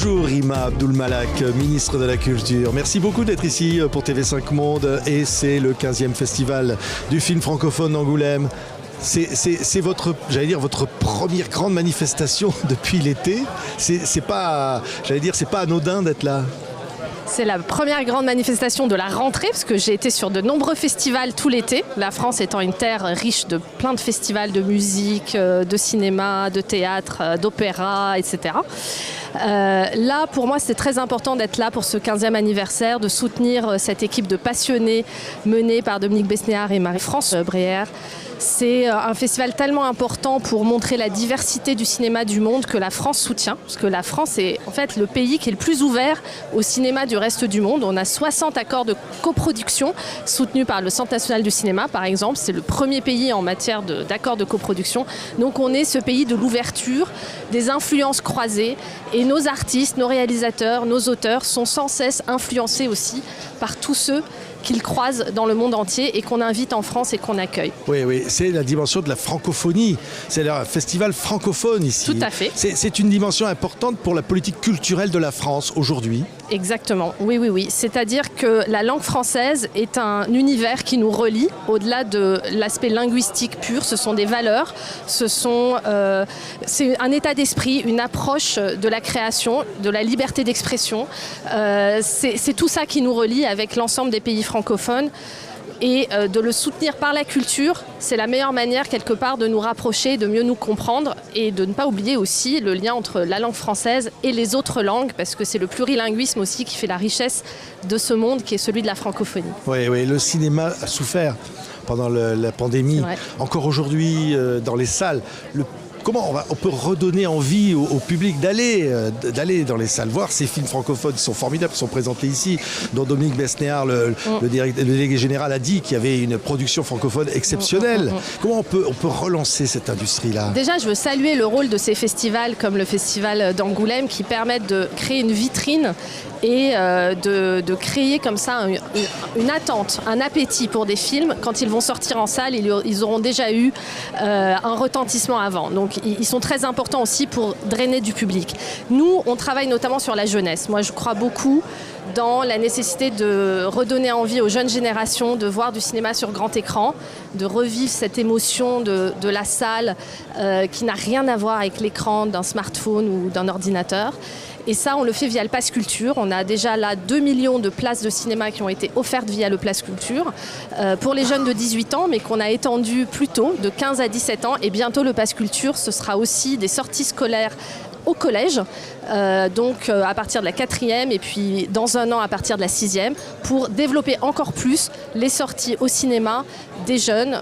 Bonjour Rima Abdul-Malak, ministre de la Culture. Merci beaucoup d'être ici pour TV5 Monde et c'est le 15e festival du film francophone d'Angoulême. C'est votre, j'allais dire, votre première grande manifestation depuis l'été. C'est pas anodin d'être là. C'est la première grande manifestation de la rentrée, parce que j'ai été sur de nombreux festivals tout l'été. La France étant une terre riche de plein de festivals de musique, de cinéma, de théâtre, d'opéra, etc. Là, pour moi, c'était très important d'être là pour ce 15e anniversaire, de soutenir cette équipe de passionnés menée par Dominique Besnéard et Marie-France Bréher. C'est un festival tellement important pour montrer la diversité du cinéma du monde que la France soutient, parce que la France est en fait le pays qui est le plus ouvert au cinéma du reste du monde. On a 60 accords de coproduction soutenus par le Centre national du cinéma, par exemple. C'est le premier pays en matière d'accords de coproduction. Donc on est ce pays de l'ouverture, des influences croisées, et nos artistes, nos réalisateurs, nos auteurs sont sans cesse influencés aussi par tous ceux qu'ils croisent dans le monde entier et qu'on invite en France et qu'on accueille. Oui, c'est la dimension de la francophonie. C'est un festival francophone ici. Tout à fait. C'est une dimension importante pour la politique culturelle de la France aujourd'hui. Exactement, oui. C'est-à-dire que la langue française est un univers qui nous relie au-delà de l'aspect linguistique pur. Ce sont des valeurs, c'est un état d'esprit, une approche de la création, de la liberté d'expression. C'est tout ça qui nous relie avec l'ensemble des pays francophones. Et de le soutenir par la culture, c'est la meilleure manière quelque part de nous rapprocher, de mieux nous comprendre et de ne pas oublier aussi le lien entre la langue française et les autres langues, parce que c'est le plurilinguisme aussi qui fait la richesse de ce monde qui est celui de la francophonie. Oui, le cinéma a souffert pendant la pandémie. Encore aujourd'hui, dans les salles, comment on peut redonner envie au public d'aller dans les salles, voir ces films francophones qui sont formidables, qui sont présentés ici, dont Dominique Besnéard, le délégué général, a dit qu'il y avait une production francophone exceptionnelle. Comment on peut relancer cette industrie-là ? Déjà, je veux saluer le rôle de ces festivals comme le festival d'Angoulême qui permettent de créer une vitrine et de créer comme ça une attente, un appétit pour des films. Quand ils vont sortir en salle, ils auront déjà eu un retentissement avant. Donc ils sont très importants aussi pour drainer du public. Nous, on travaille notamment sur la jeunesse. Moi, je crois beaucoup dans la nécessité de redonner envie aux jeunes générations de voir du cinéma sur grand écran, de revivre cette émotion de la salle qui n'a rien à voir avec l'écran d'un smartphone ou d'un ordinateur. Et ça, on le fait via le Pass Culture. On a déjà là 2 millions de places de cinéma qui ont été offertes via le Pass Culture pour les jeunes de 18 ans, mais qu'on a étendu plus tôt, de 15 à 17 ans. Et bientôt, le Pass Culture, ce sera aussi des sorties scolaires au collège, donc à partir de la 4e et puis dans un an à partir de la 6e, pour développer encore plus les sorties au cinéma des jeunes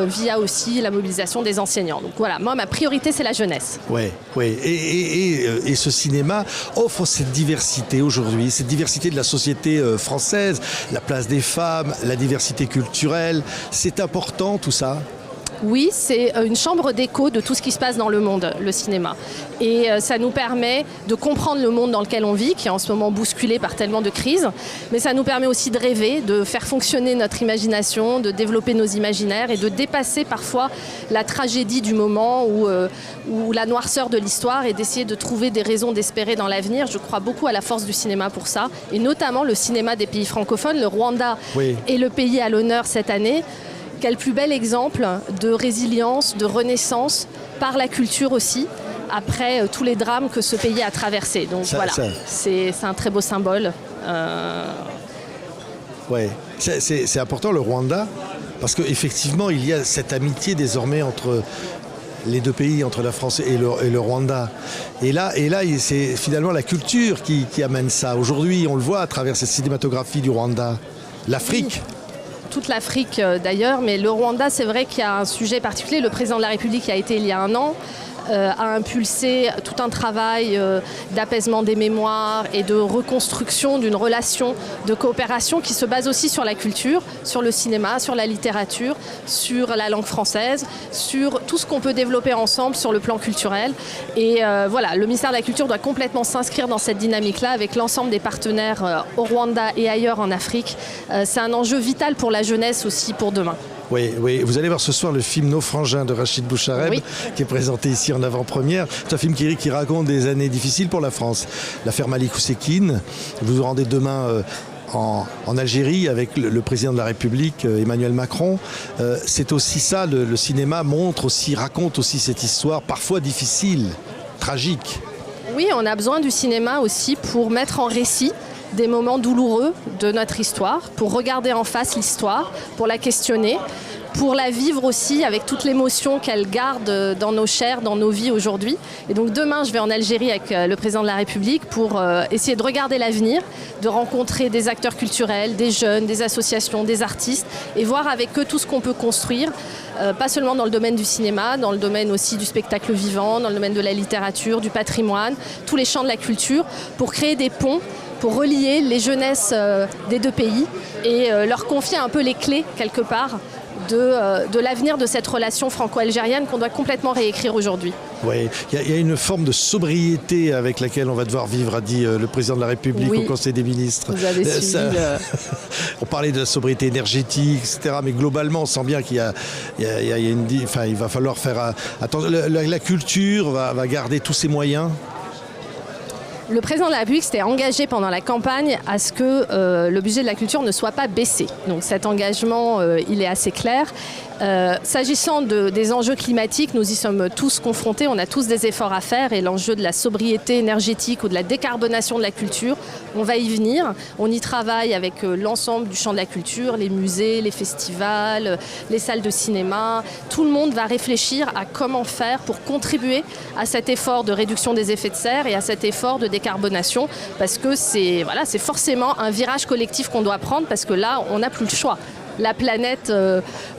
via aussi la mobilisation des enseignants. Donc voilà, moi ma priorité c'est la jeunesse. Oui. Et ce cinéma offre cette diversité aujourd'hui, cette diversité de la société française, la place des femmes, la diversité culturelle. C'est important tout ça ? Oui, c'est une chambre d'écho de tout ce qui se passe dans le monde, le cinéma. Et ça nous permet de comprendre le monde dans lequel on vit, qui est en ce moment bousculé par tellement de crises. Mais ça nous permet aussi de rêver, de faire fonctionner notre imagination, de développer nos imaginaires et de dépasser parfois la tragédie du moment ou la noirceur de l'histoire et d'essayer de trouver des raisons d'espérer dans l'avenir. Je crois beaucoup à la force du cinéma pour ça, et notamment le cinéma des pays francophones. Le Rwanda est le pays à l'honneur cette année. Quel plus bel exemple de résilience, de renaissance par la culture aussi, après tous les drames que ce pays a traversés. Donc c'est un très beau symbole. Oui, c'est important le Rwanda, parce qu'effectivement il y a cette amitié désormais entre les deux pays, entre la France et le Rwanda. Et là c'est finalement la culture qui amène ça. Aujourd'hui, on le voit à travers cette cinématographie du Rwanda. L'Afrique. Oui. Toute l'Afrique d'ailleurs, mais le Rwanda, c'est vrai qu'il y a un sujet particulier. Le président de la République qui a été il y a un an a impulsé tout un travail d'apaisement des mémoires et de reconstruction d'une relation de coopération qui se base aussi sur la culture, sur le cinéma, sur la littérature, sur la langue française, sur tout ce qu'on peut développer ensemble sur le plan culturel. Et voilà, le ministère de la Culture doit complètement s'inscrire dans cette dynamique-là avec l'ensemble des partenaires au Rwanda et ailleurs en Afrique. C'est un enjeu vital pour la jeunesse aussi pour demain. Oui, oui. Vous allez voir ce soir le film Nos Frangins de Rachid Bouchareb, Oui. qui est présenté ici en avant-première. C'est un film qui raconte des années difficiles pour la France. L'affaire Malik Oussekine. Vous vous rendez demain en Algérie avec le président de la République, Emmanuel Macron. C'est aussi ça, le cinéma raconte aussi cette histoire parfois difficile, tragique. Oui, on a besoin du cinéma aussi pour mettre en récit des moments douloureux de notre histoire, pour regarder en face l'histoire, pour la questionner, pour la vivre aussi avec toute l'émotion qu'elle garde dans nos chairs, dans nos vies aujourd'hui. Et donc demain, je vais en Algérie avec le président de la République pour essayer de regarder l'avenir, de rencontrer des acteurs culturels, des jeunes, des associations, des artistes, et voir avec eux tout ce qu'on peut construire, pas seulement dans le domaine du cinéma, dans le domaine aussi du spectacle vivant, dans le domaine de la littérature, du patrimoine, tous les champs de la culture, pour créer des ponts, pour relier les jeunesses des deux pays et leur confier un peu les clés, quelque part, de l'avenir de cette relation franco-algérienne qu'on doit complètement réécrire aujourd'hui. Oui, il y a une forme de sobriété avec laquelle on va devoir vivre, a dit le président de la République au Conseil des ministres. Vous avez suivi On parlait de la sobriété énergétique, etc. Mais globalement, on sent bien qu'il il va falloir faire attention. La culture va garder tous ses moyens. Le président de la République s'était engagé pendant la campagne à ce que le budget de la culture ne soit pas baissé. Donc cet engagement, il est assez clair. S'agissant des enjeux climatiques, nous y sommes tous confrontés, on a tous des efforts à faire et l'enjeu de la sobriété énergétique ou de la décarbonation de la culture, on va y venir. On y travaille avec l'ensemble du champ de la culture, les musées, les festivals, les salles de cinéma. Tout le monde va réfléchir à comment faire pour contribuer à cet effort de réduction des effets de serre et à cet effort de décarbonation parce que c'est forcément un virage collectif qu'on doit prendre parce que là, on n'a plus le choix. La planète,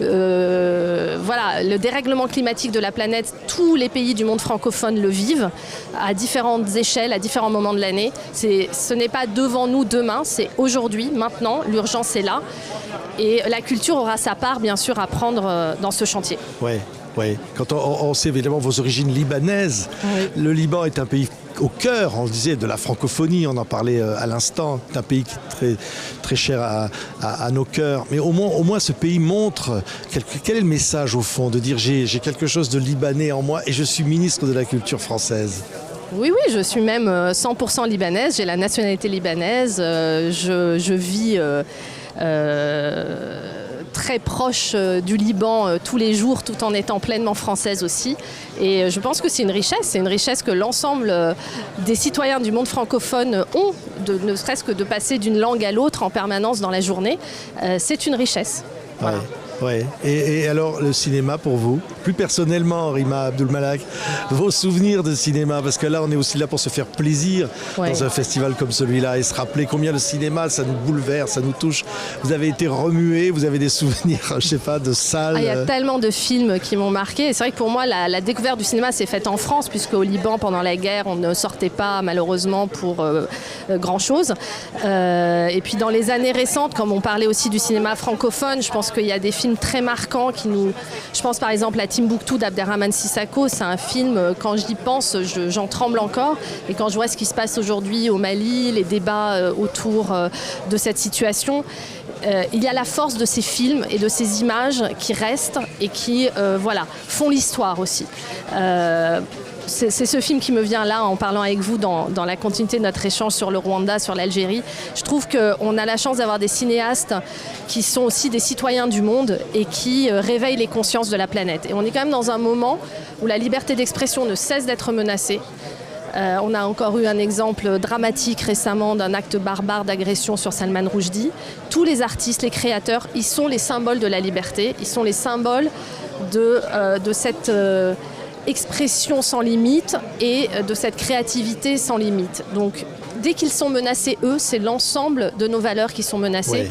le dérèglement climatique de la planète, tous les pays du monde francophone le vivent à différentes échelles, à différents moments de l'année. Ce n'est pas devant nous demain, c'est aujourd'hui, maintenant, l'urgence est là. Et la culture aura sa part, bien sûr, à prendre dans ce chantier. Oui, oui. Quand on sait évidemment vos origines libanaises, oui. Le Liban est un pays au cœur, on le disait, de la francophonie, on en parlait à l'instant, c'est un pays qui est très, très cher à nos cœurs. Mais au moins ce pays montre quel est le message au fond, de dire j'ai quelque chose de libanais en moi et je suis ministre de la culture française. Oui, je suis même 100% libanaise, j'ai la nationalité libanaise, je vis très proche du Liban tous les jours tout en étant pleinement française aussi et je pense que c'est une richesse que l'ensemble des citoyens du monde francophone ont, ne serait-ce que de passer d'une langue à l'autre en permanence dans la journée, c'est une richesse. Voilà. Ouais. Et alors le cinéma pour vous, plus personnellement, Rima Abdul-Malak, vos souvenirs de cinéma, parce que là on est aussi là pour se faire plaisir dans un festival comme celui-là et se rappeler combien le cinéma ça nous bouleverse, ça nous touche. Vous avez été remué, vous avez des souvenirs, je sais pas, de salles. Il y a tellement de films qui m'ont marqué et c'est vrai que pour moi la découverte du cinéma s'est faite en France puisque au Liban pendant la guerre on ne sortait pas malheureusement pour grand chose. Et puis dans les années récentes, comme on parlait aussi du cinéma francophone, je pense qu'il y a des films très marquants qui nous... Je pense par exemple à Timbuktu d'Abderrahmane Sissako, c'est un film, quand j'y pense, j'en tremble encore. Et quand je vois ce qui se passe aujourd'hui au Mali, les débats autour de cette situation, il y a la force de ces films et de ces images qui restent et qui font l'histoire aussi. C'est ce film qui me vient là en parlant avec vous dans la continuité de notre échange sur le Rwanda, sur l'Algérie. Je trouve qu'on a la chance d'avoir des cinéastes qui sont aussi des citoyens du monde et qui réveillent les consciences de la planète. Et on est quand même dans un moment où la liberté d'expression ne cesse d'être menacée. On a encore eu un exemple dramatique récemment d'un acte barbare d'agression sur Salman Rushdie. Tous les artistes, les créateurs, ils sont les symboles de la liberté, ils sont les symboles de cette... expression sans limite et de cette créativité sans limite. Donc, dès qu'ils sont menacés, eux, c'est l'ensemble de nos valeurs qui sont menacées.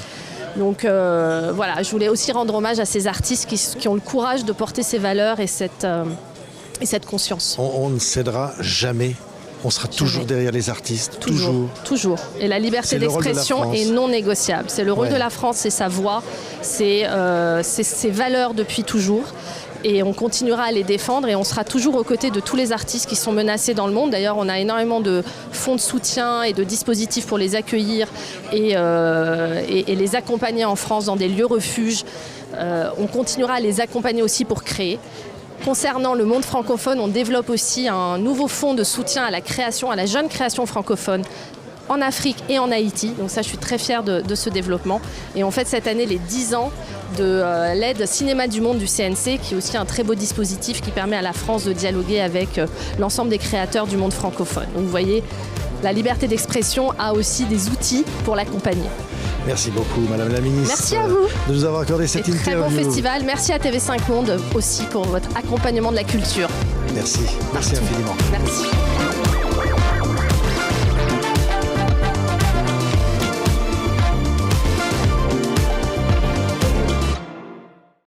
Oui. Donc, je voulais aussi rendre hommage à ces artistes qui ont le courage de porter ces valeurs et cette conscience. On ne cédera jamais. On sera toujours derrière les artistes. Toujours. Et la liberté d'expression est non négociable. C'est le rôle de la France, c'est sa voix, c'est ses valeurs depuis toujours. Et on continuera à les défendre et on sera toujours aux côtés de tous les artistes qui sont menacés dans le monde. D'ailleurs, on a énormément de fonds de soutien et de dispositifs pour les accueillir et les accompagner en France dans des lieux refuges. On continuera à les accompagner aussi pour créer. Concernant le monde francophone, on développe aussi un nouveau fonds de soutien à la création, à la jeune création francophone en Afrique et en Haïti. Donc ça, je suis très fière de ce développement. Et on fête cette année les 10 ans de l'aide Cinéma du Monde du CNC, qui est aussi un très beau dispositif qui permet à la France de dialoguer avec l'ensemble des créateurs du monde francophone. Donc vous voyez, la liberté d'expression a aussi des outils pour l'accompagner. Merci beaucoup, Madame la Ministre. Merci à vous. De nous avoir accordé cette interview. Très bon festival. Merci à TV5 Monde aussi pour votre accompagnement de la culture. Merci. Merci infiniment. Merci.